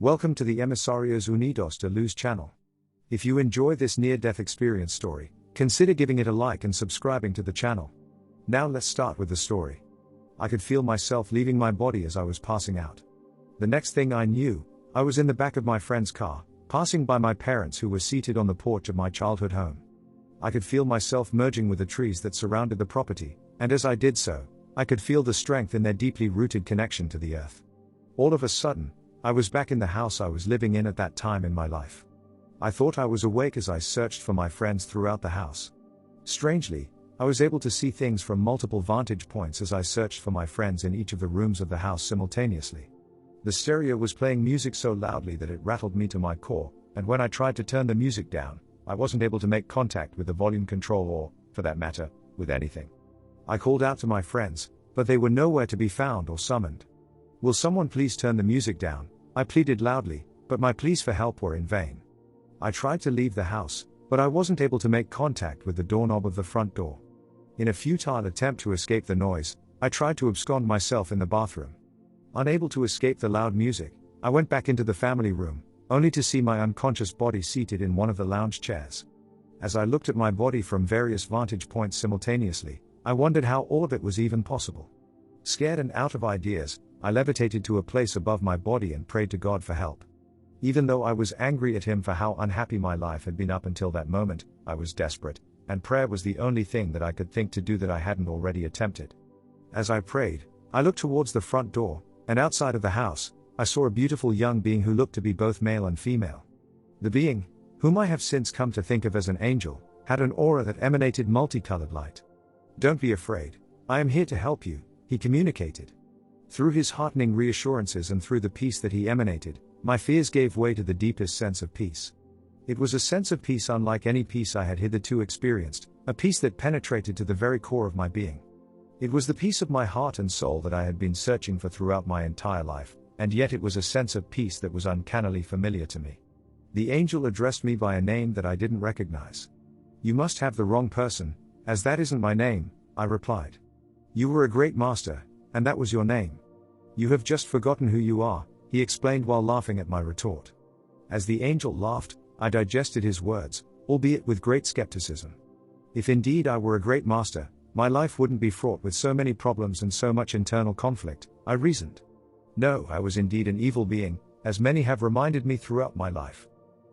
Welcome to the Emisarios Unidos de Luz channel. If you enjoy this near-death experience story, consider giving it a like and subscribing to the channel. Now let's start with the story. I could feel myself leaving my body as I was passing out. The next thing I knew, I was in the back of my friend's car, passing by my parents who were seated on the porch of my childhood home. I could feel myself merging with the trees that surrounded the property, and as I did so, I could feel the strength in their deeply rooted connection to the earth. All of a sudden, I was back in the house I was living in at that time in my life. I thought I was awake as I searched for my friends throughout the house. Strangely, I was able to see things from multiple vantage points as I searched for my friends in each of the rooms of the house simultaneously. The stereo was playing music so loudly that it rattled me to my core, and when I tried to turn the music down, I wasn't able to make contact with the volume control or, for that matter, with anything. I called out to my friends, but they were nowhere to be found or summoned. "Will someone please turn the music down?" I pleaded loudly, but my pleas for help were in vain. I tried to leave the house, but I wasn't able to make contact with the doorknob of the front door. In a futile attempt to escape the noise, I tried to abscond myself in the bathroom. Unable to escape the loud music, I went back into the family room, only to see my unconscious body seated in one of the lounge chairs. As I looked at my body from various vantage points simultaneously, I wondered how all of it was even possible. Scared and out of ideas, I levitated to a place above my body and prayed to God for help. Even though I was angry at Him for how unhappy my life had been up until that moment, I was desperate, and prayer was the only thing that I could think to do that I hadn't already attempted. As I prayed, I looked towards the front door, and outside of the house, I saw a beautiful young being who looked to be both male and female. The being, whom I have since come to think of as an angel, had an aura that emanated multicolored light. "Don't be afraid, I am here to help you," he communicated. Through his heartening reassurances and through the peace that he emanated, my fears gave way to the deepest sense of peace. It was a sense of peace unlike any peace I had hitherto experienced, a peace that penetrated to the very core of my being. It was the peace of my heart and soul that I had been searching for throughout my entire life, and yet it was a sense of peace that was uncannily familiar to me. The angel addressed me by a name that I didn't recognize. "You must have the wrong person, as that isn't my name," I replied. "You were a great master, and that was your name. You have just forgotten who you are," he explained while laughing at my retort. As the angel laughed, I digested his words, albeit with great skepticism. If indeed I were a great master, my life wouldn't be fraught with so many problems and so much internal conflict, I reasoned. No, I was indeed an evil being, as many have reminded me throughout my life.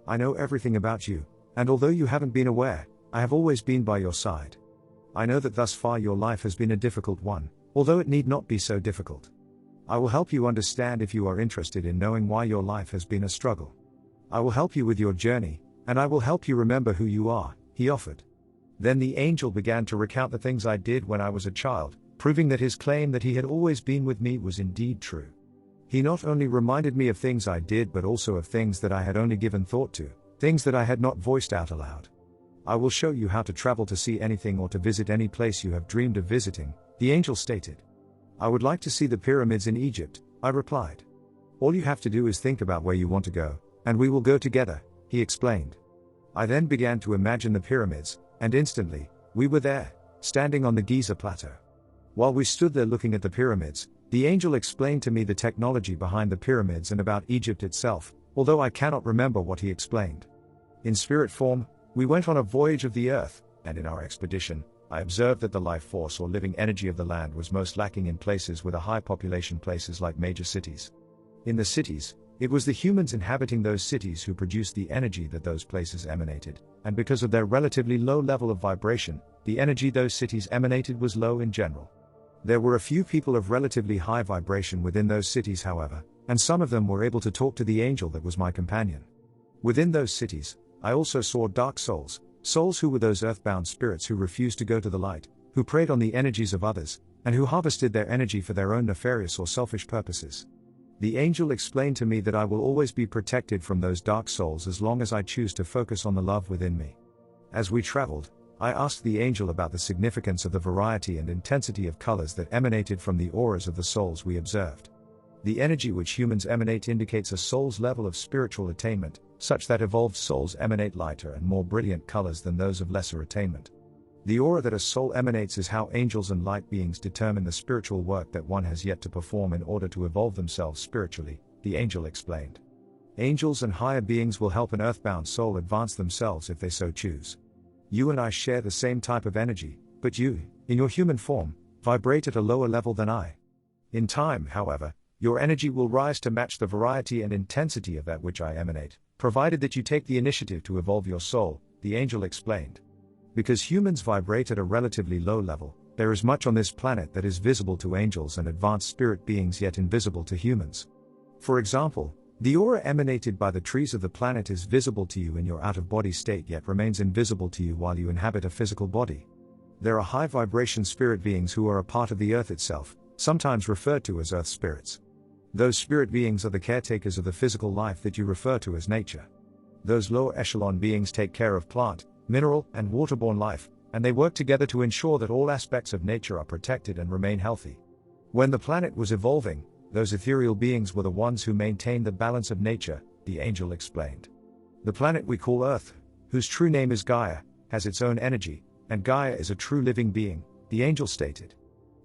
"I know everything about you, and although you haven't been aware, I have always been by your side. I know that thus far your life has been a difficult one, although it need not be so difficult. I will help you understand if you are interested in knowing why your life has been a struggle. I will help you with your journey, and I will help you remember who you are," he offered. Then the angel began to recount the things I did when I was a child, proving that his claim that he had always been with me was indeed true. He not only reminded me of things I did but also of things that I had only given thought to, things that I had not voiced out aloud. "I will show you how to travel to see anything or to visit any place you have dreamed of visiting," the angel stated. "I would like to see the pyramids in Egypt," I replied. "All you have to do is think about where you want to go, and we will go together," he explained. I then began to imagine the pyramids, and instantly, we were there, standing on the Giza plateau. While we stood there looking at the pyramids, the angel explained to me the technology behind the pyramids and about Egypt itself, although I cannot remember what he explained. In spirit form, we went on a voyage of the earth, and in our expedition, I observed that the life force or living energy of the land was most lacking in places with a high population, places like major cities. In the cities, it was the humans inhabiting those cities who produced the energy that those places emanated, and because of their relatively low level of vibration, the energy those cities emanated was low in general. There were a few people of relatively high vibration within those cities, however, and some of them were able to talk to the angel that was my companion. Within those cities, I also saw dark souls, souls who were those earthbound spirits who refused to go to the light, who preyed on the energies of others, and who harvested their energy for their own nefarious or selfish purposes. The angel explained to me that I will always be protected from those dark souls as long as I choose to focus on the love within me. As we traveled, I asked the angel about the significance of the variety and intensity of colors that emanated from the auras of the souls we observed. The energy which humans emanate indicates a soul's level of spiritual attainment, such that evolved souls emanate lighter and more brilliant colors than those of lesser attainment. The aura that a soul emanates is how angels and light beings determine the spiritual work that one has yet to perform in order to evolve themselves spiritually, the angel explained. Angels and higher beings will help an earthbound soul advance themselves if they so choose. You and I share the same type of energy, but you, in your human form, vibrate at a lower level than I. In time, however, your energy will rise to match the variety and intensity of that which I emanate, provided that you take the initiative to evolve your soul, the angel explained. Because humans vibrate at a relatively low level, there is much on this planet that is visible to angels and advanced spirit beings yet invisible to humans. For example, the aura emanated by the trees of the planet is visible to you in your out-of-body state yet remains invisible to you while you inhabit a physical body. There are high-vibration spirit beings who are a part of the earth itself, sometimes referred to as earth spirits. Those spirit beings are the caretakers of the physical life that you refer to as nature. Those lower echelon beings take care of plant, mineral, and waterborne life, and they work together to ensure that all aspects of nature are protected and remain healthy. When the planet was evolving, those ethereal beings were the ones who maintained the balance of nature, the angel explained. The planet we call Earth, whose true name is Gaia, has its own energy, and Gaia is a true living being, the angel stated.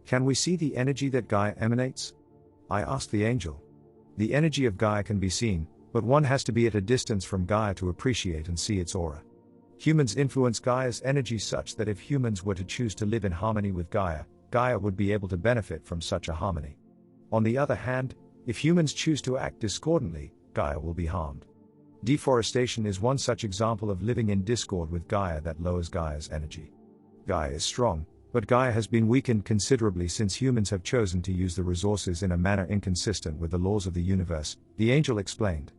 Can we see the energy that Gaia emanates? I asked the angel. The energy of Gaia can be seen, but one has to be at a distance from Gaia to appreciate and see its aura. Humans influence Gaia's energy such that if humans were to choose to live in harmony with Gaia, Gaia would be able to benefit from such a harmony. On the other hand, if humans choose to act discordantly, Gaia will be harmed. Deforestation is one such example of living in discord with Gaia that lowers Gaia's energy. Gaia is strong, but Gaia has been weakened considerably since humans have chosen to use the resources in a manner inconsistent with the laws of the universe, the angel explained.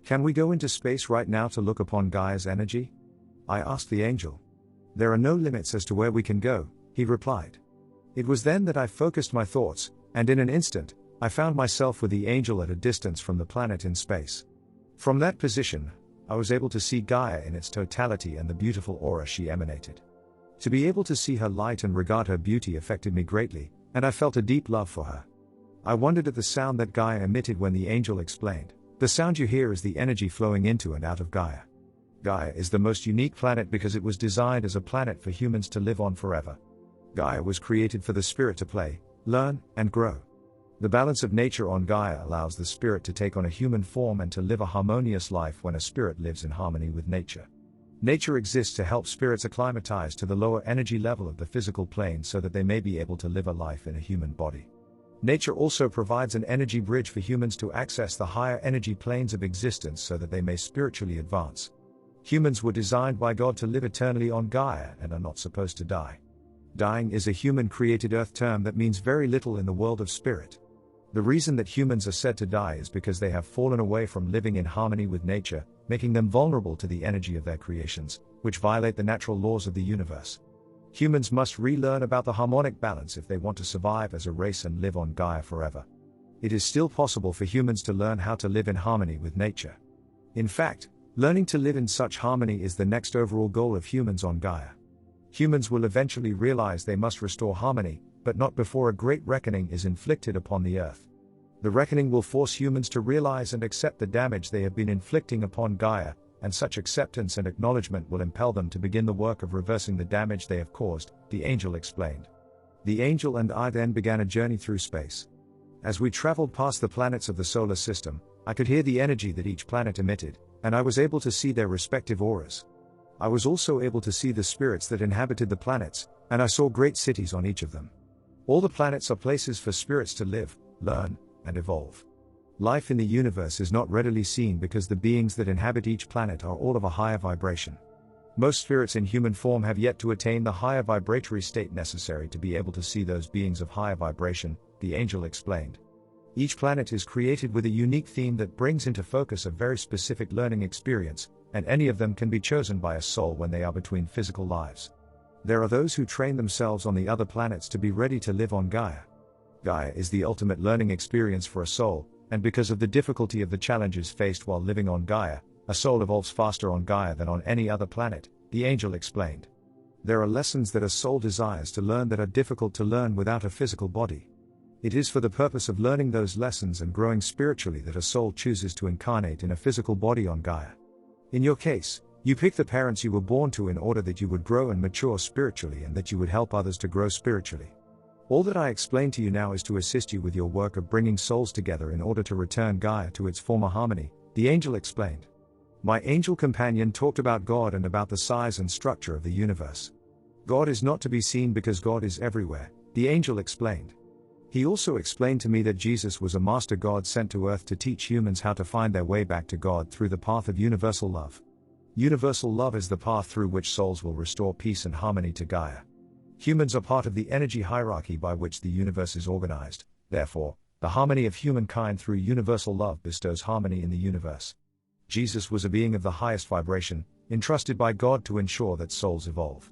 Can we go into space right now to look upon Gaia's energy? I asked the angel. There are no limits as to where we can go, he replied. It was then that I focused my thoughts, and in an instant, I found myself with the angel at a distance from the planet in space. From that position, I was able to see Gaia in its totality and the beautiful aura she emanated. To be able to see her light and regard her beauty affected me greatly, and I felt a deep love for her. I wondered at the sound that Gaia emitted when the angel explained. The sound you hear is the energy flowing into and out of Gaia. Gaia is the most unique planet because it was designed as a planet for humans to live on forever. Gaia was created for the spirit to play, learn, and grow. The balance of nature on Gaia allows the spirit to take on a human form and to live a harmonious life when a spirit lives in harmony with nature. Nature exists to help spirits acclimatize to the lower energy level of the physical plane so that they may be able to live a life in a human body. Nature also provides an energy bridge for humans to access the higher energy planes of existence so that they may spiritually advance. Humans were designed by God to live eternally on Gaia and are not supposed to die. Dying is a human-created earth term that means very little in the world of spirit. The reason that humans are said to die is because they have fallen away from living in harmony with nature, making them vulnerable to the energy of their creations, which violate the natural laws of the universe. Humans must relearn about the harmonic balance if they want to survive as a race and live on Gaia forever. It is still possible for humans to learn how to live in harmony with nature. In fact, learning to live in such harmony is the next overall goal of humans on Gaia. Humans will eventually realize they must restore harmony, but not before a great reckoning is inflicted upon the earth. The reckoning will force humans to realize and accept the damage they have been inflicting upon Gaia, and such acceptance and acknowledgement will impel them to begin the work of reversing the damage they have caused, the angel explained. The angel and I then began a journey through space. As we traveled past the planets of the solar system, I could hear the energy that each planet emitted, and I was able to see their respective auras. I was also able to see the spirits that inhabited the planets, and I saw great cities on each of them. All the planets are places for spirits to live, learn, and evolve. Life in the universe is not readily seen because the beings that inhabit each planet are all of a higher vibration. Most spirits in human form have yet to attain the higher vibratory state necessary to be able to see those beings of higher vibration, the angel explained. Each planet is created with a unique theme that brings into focus a very specific learning experience, and any of them can be chosen by a soul when they are between physical lives. There are those who train themselves on the other planets to be ready to live on Gaia. Gaia is the ultimate learning experience for a soul, and because of the difficulty of the challenges faced while living on Gaia, a soul evolves faster on Gaia than on any other planet, the angel explained. There are lessons that a soul desires to learn that are difficult to learn without a physical body. It is for the purpose of learning those lessons and growing spiritually that a soul chooses to incarnate in a physical body on Gaia. In your case, you pick the parents you were born to in order that you would grow and mature spiritually and that you would help others to grow spiritually. All that I explain to you now is to assist you with your work of bringing souls together in order to return Gaia to its former harmony, the angel explained. My angel companion talked about God and about the size and structure of the universe. God is not to be seen because God is everywhere, the angel explained. He also explained to me that Jesus was a master God sent to earth to teach humans how to find their way back to God through the path of universal love. Universal love is the path through which souls will restore peace and harmony to Gaia. Humans are part of the energy hierarchy by which the universe is organized, therefore, the harmony of humankind through universal love bestows harmony in the universe. Jesus was a being of the highest vibration, entrusted by God to ensure that souls evolve.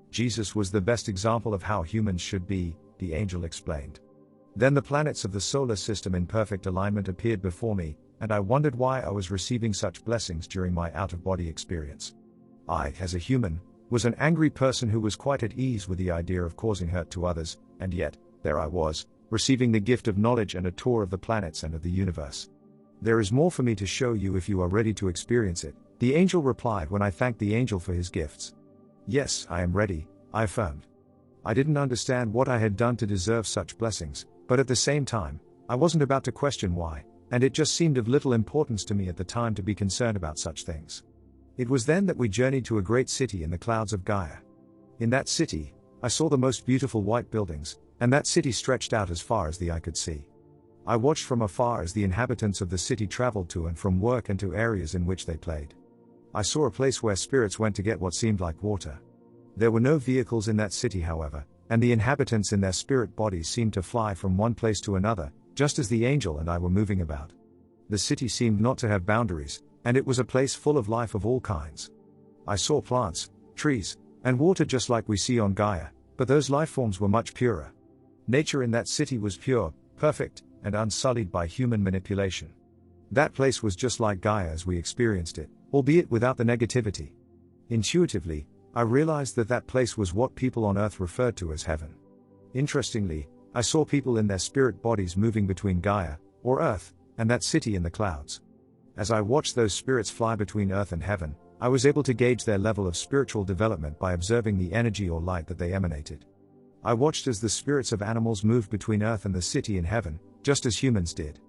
Jesus was the best example of how humans should be, the angel explained. Then the planets of the solar system in perfect alignment appeared before me, and I wondered why I was receiving such blessings during my out-of-body experience. I, as a human, was an angry person who was quite at ease with the idea of causing hurt to others, and yet, there I was, receiving the gift of knowledge and a tour of the planets and of the universe. There is more for me to show you if you are ready to experience it, the angel replied when I thanked the angel for his gifts. Yes, I am ready, I affirmed. I didn't understand what I had done to deserve such blessings, but at the same time, I wasn't about to question why, and it just seemed of little importance to me at the time to be concerned about such things. It was then that we journeyed to a great city in the clouds of Gaia. In that city, I saw the most beautiful white buildings, and that city stretched out as far as the eye could see. I watched from afar as the inhabitants of the city traveled to and from work and to areas in which they played. I saw a place where spirits went to get what seemed like water. There were no vehicles in that city, however, and the inhabitants in their spirit bodies seemed to fly from one place to another, just as the angel and I were moving about. The city seemed not to have boundaries, and it was a place full of life of all kinds. I saw plants, trees, and water just like we see on Gaia, but those life forms were much purer. Nature in that city was pure, perfect, and unsullied by human manipulation. That place was just like Gaia as we experienced it, albeit without the negativity. Intuitively, I realized that that place was what people on Earth referred to as heaven. Interestingly, I saw people in their spirit bodies moving between Gaia, or Earth, and that city in the clouds. As I watched those spirits fly between Earth and heaven, I was able to gauge their level of spiritual development by observing the energy or light that they emanated. I watched as the spirits of animals moved between Earth and the city in heaven, just as humans did.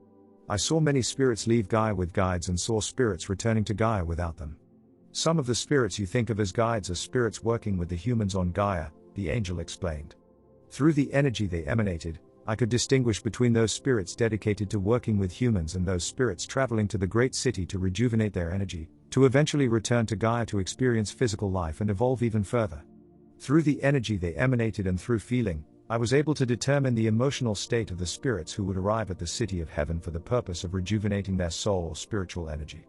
I saw many spirits leave Gaia with guides and saw spirits returning to Gaia without them. Some of the spirits you think of as guides are spirits working with the humans on Gaia, the angel explained. Through the energy they emanated, I could distinguish between those spirits dedicated to working with humans and those spirits traveling to the great city to rejuvenate their energy, to eventually return to Gaia to experience physical life and evolve even further. Through the energy they emanated and through feeling, I was able to determine the emotional state of the spirits who would arrive at the city of heaven for the purpose of rejuvenating their soul or spiritual energy.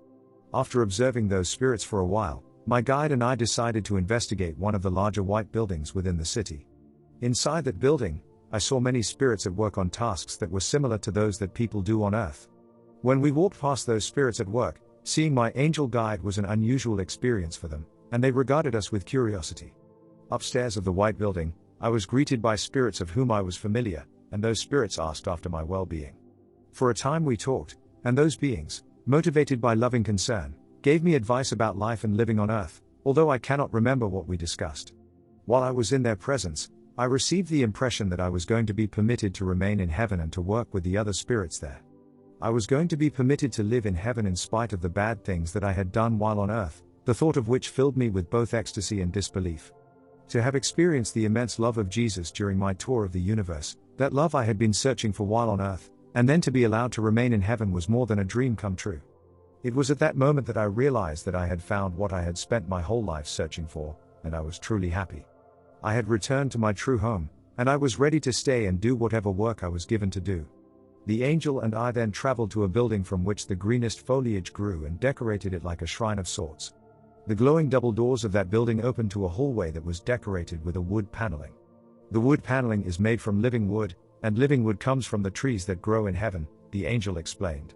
After observing those spirits for a while, my guide and I decided to investigate one of the larger white buildings within the city. Inside that building, I saw many spirits at work on tasks that were similar to those that people do on Earth. When we walked past those spirits at work, seeing my angel guide was an unusual experience for them, and they regarded us with curiosity. Upstairs of the white building, I was greeted by spirits of whom I was familiar, and those spirits asked after my well-being. For a time we talked, and those beings, motivated by loving concern, gave me advice about life and living on Earth, although I cannot remember what we discussed. While I was in their presence, I received the impression that I was going to be permitted to remain in heaven and to work with the other spirits there. I was going to be permitted to live in heaven in spite of the bad things that I had done while on Earth, the thought of which filled me with both ecstasy and disbelief. To have experienced the immense love of Jesus during my tour of the universe, that love I had been searching for while on Earth, and then to be allowed to remain in heaven was more than a dream come true. It was at that moment that I realized that I had found what I had spent my whole life searching for, and I was truly happy. I had returned to my true home, and I was ready to stay and do whatever work I was given to do. The angel and I then traveled to a building from which the greenest foliage grew and decorated it like a shrine of sorts. The glowing double doors of that building opened to a hallway that was decorated with a wood paneling. The wood paneling is made from living wood, and living wood comes from the trees that grow in heaven, the angel explained.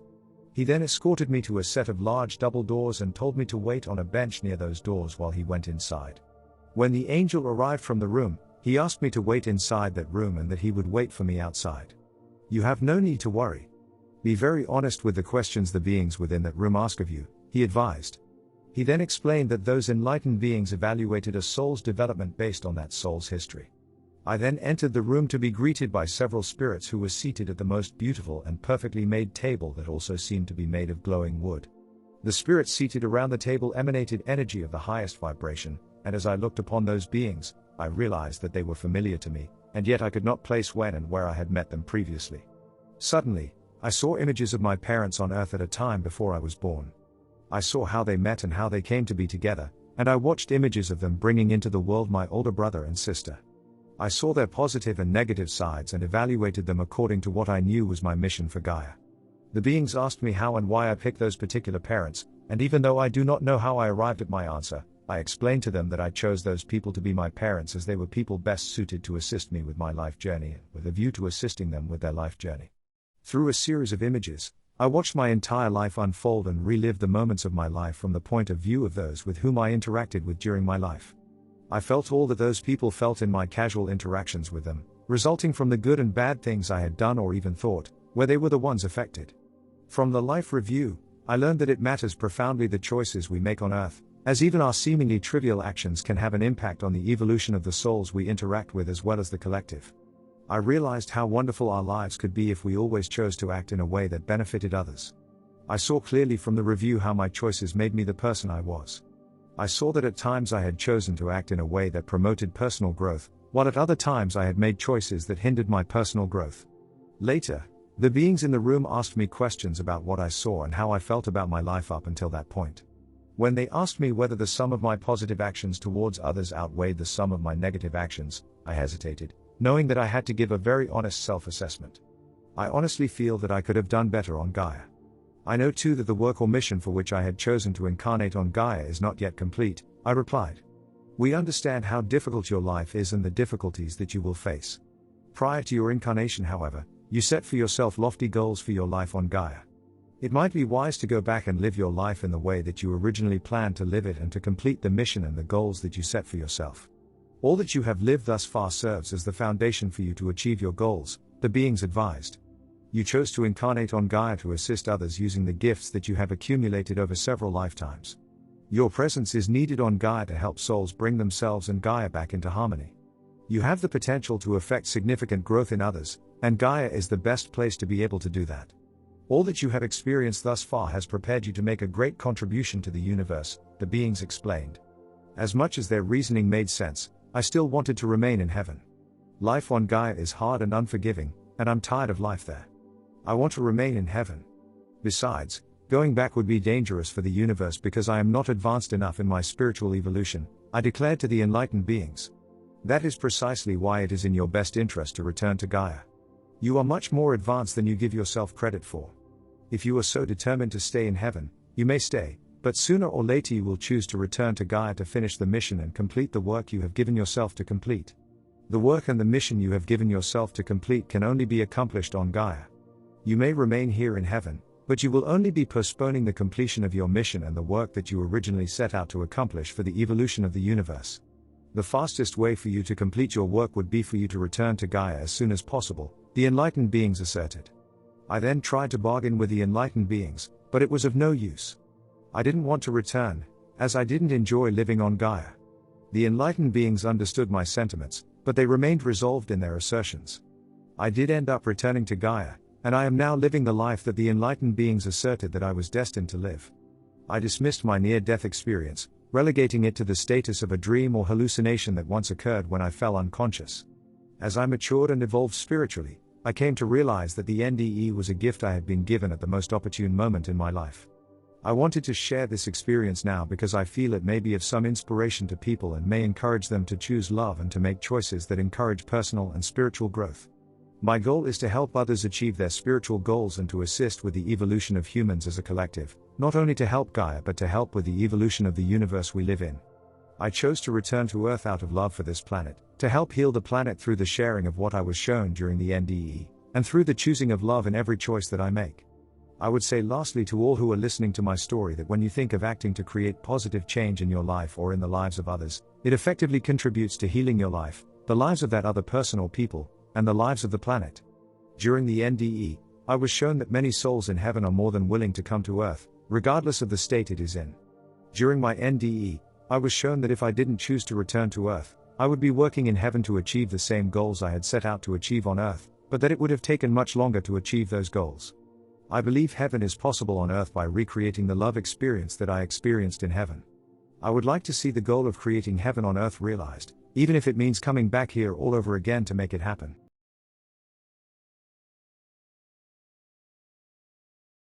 He then escorted me to a set of large double doors and told me to wait on a bench near those doors while he went inside. When the angel arrived from the room, he asked me to wait inside that room and that he would wait for me outside. You have no need to worry. Be very honest with the questions the beings within that room ask of you, he advised. He then explained that those enlightened beings evaluated a soul's development based on that soul's history. I then entered the room to be greeted by several spirits who were seated at the most beautiful and perfectly made table that also seemed to be made of glowing wood. The spirits seated around the table emanated energy of the highest vibration, and as I looked upon those beings, I realized that they were familiar to me, and yet I could not place when and where I had met them previously. Suddenly, I saw images of my parents on earth at a time before I was born. I saw how they met and how they came to be together, and I watched images of them bringing into the world my older brother and sister. I saw their positive and negative sides and evaluated them according to what I knew was my mission for Gaia. The beings asked me how and why I picked those particular parents, and even though I do not know how I arrived at my answer, I explained to them that I chose those people to be my parents as they were people best suited to assist me with my life journey, with a view to assisting them with their life journey. Through a series of images, I watched my entire life unfold and relived the moments of my life from the point of view of those with whom I interacted with during my life. I felt all that those people felt in my casual interactions with them, resulting from the good and bad things I had done or even thought, where they were the ones affected. From the life review, I learned that it matters profoundly the choices we make on Earth, as even our seemingly trivial actions can have an impact on the evolution of the souls we interact with as well as the collective. I realized how wonderful our lives could be if we always chose to act in a way that benefited others. I saw clearly from the review how my choices made me the person I was. I saw that at times I had chosen to act in a way that promoted personal growth, while at other times I had made choices that hindered my personal growth. Later, the beings in the room asked me questions about what I saw and how I felt about my life up until that point. When they asked me whether the sum of my positive actions towards others outweighed the sum of my negative actions, I hesitated, knowing that I had to give a very honest self-assessment. I honestly feel that I could have done better on Gaia. I know too that the work or mission for which I had chosen to incarnate on Gaia is not yet complete, I replied. We understand how difficult your life is and the difficulties that you will face. Prior to your incarnation, however, you set for yourself lofty goals for your life on Gaia. It might be wise to go back and live your life in the way that you originally planned to live it and to complete the mission and the goals that you set for yourself. All that you have lived thus far serves as the foundation for you to achieve your goals, the beings advised. You chose to incarnate on Gaia to assist others using the gifts that you have accumulated over several lifetimes. Your presence is needed on Gaia to help souls bring themselves and Gaia back into harmony. You have the potential to affect significant growth in others, and Gaia is the best place to be able to do that. All that you have experienced thus far has prepared you to make a great contribution to the universe, the beings explained. As much as their reasoning made sense, I still wanted to remain in heaven. Life on Gaia is hard and unforgiving, and I'm tired of life there. I want to remain in heaven. Besides, going back would be dangerous for the universe because I am not advanced enough in my spiritual evolution, I declared to the enlightened beings. That is precisely why it is in your best interest to return to Gaia. You are much more advanced than you give yourself credit for. If you are so determined to stay in heaven, you may stay, but sooner or later you will choose to return to Gaia to finish the mission and complete the work you have given yourself to complete. The work and the mission you have given yourself to complete can only be accomplished on Gaia. You may remain here in heaven, but you will only be postponing the completion of your mission and the work that you originally set out to accomplish for the evolution of the universe. The fastest way for you to complete your work would be for you to return to Gaia as soon as possible, the enlightened beings asserted. I then tried to bargain with the enlightened beings, but it was of no use. I didn't want to return, as I didn't enjoy living on Gaia. The enlightened beings understood my sentiments, but they remained resolved in their assertions. I did end up returning to Gaia, and I am now living the life that the enlightened beings asserted that I was destined to live. I dismissed my near-death experience, relegating it to the status of a dream or hallucination that once occurred when I fell unconscious. As I matured and evolved spiritually, I came to realize that the NDE was a gift I had been given at the most opportune moment in my life. I wanted to share this experience now because I feel it may be of some inspiration to people and may encourage them to choose love and to make choices that encourage personal and spiritual growth. My goal is to help others achieve their spiritual goals and to assist with the evolution of humans as a collective, not only to help Gaia but to help with the evolution of the universe we live in. I chose to return to Earth out of love for this planet, to help heal the planet through the sharing of what I was shown during the NDE, and through the choosing of love in every choice that I make. I would say lastly to all who are listening to my story that when you think of acting to create positive change in your life or in the lives of others, it effectively contributes to healing your life, the lives of that other person or people, and the lives of the planet. During the NDE, I was shown that many souls in heaven are more than willing to come to Earth, regardless of the state it is in. During my NDE, I was shown that if I didn't choose to return to Earth, I would be working in heaven to achieve the same goals I had set out to achieve on Earth, but that it would have taken much longer to achieve those goals. I believe heaven is possible on earth by recreating the love experience that I experienced in heaven. I would like to see the goal of creating heaven on earth realized, even if it means coming back here all over again to make it happen.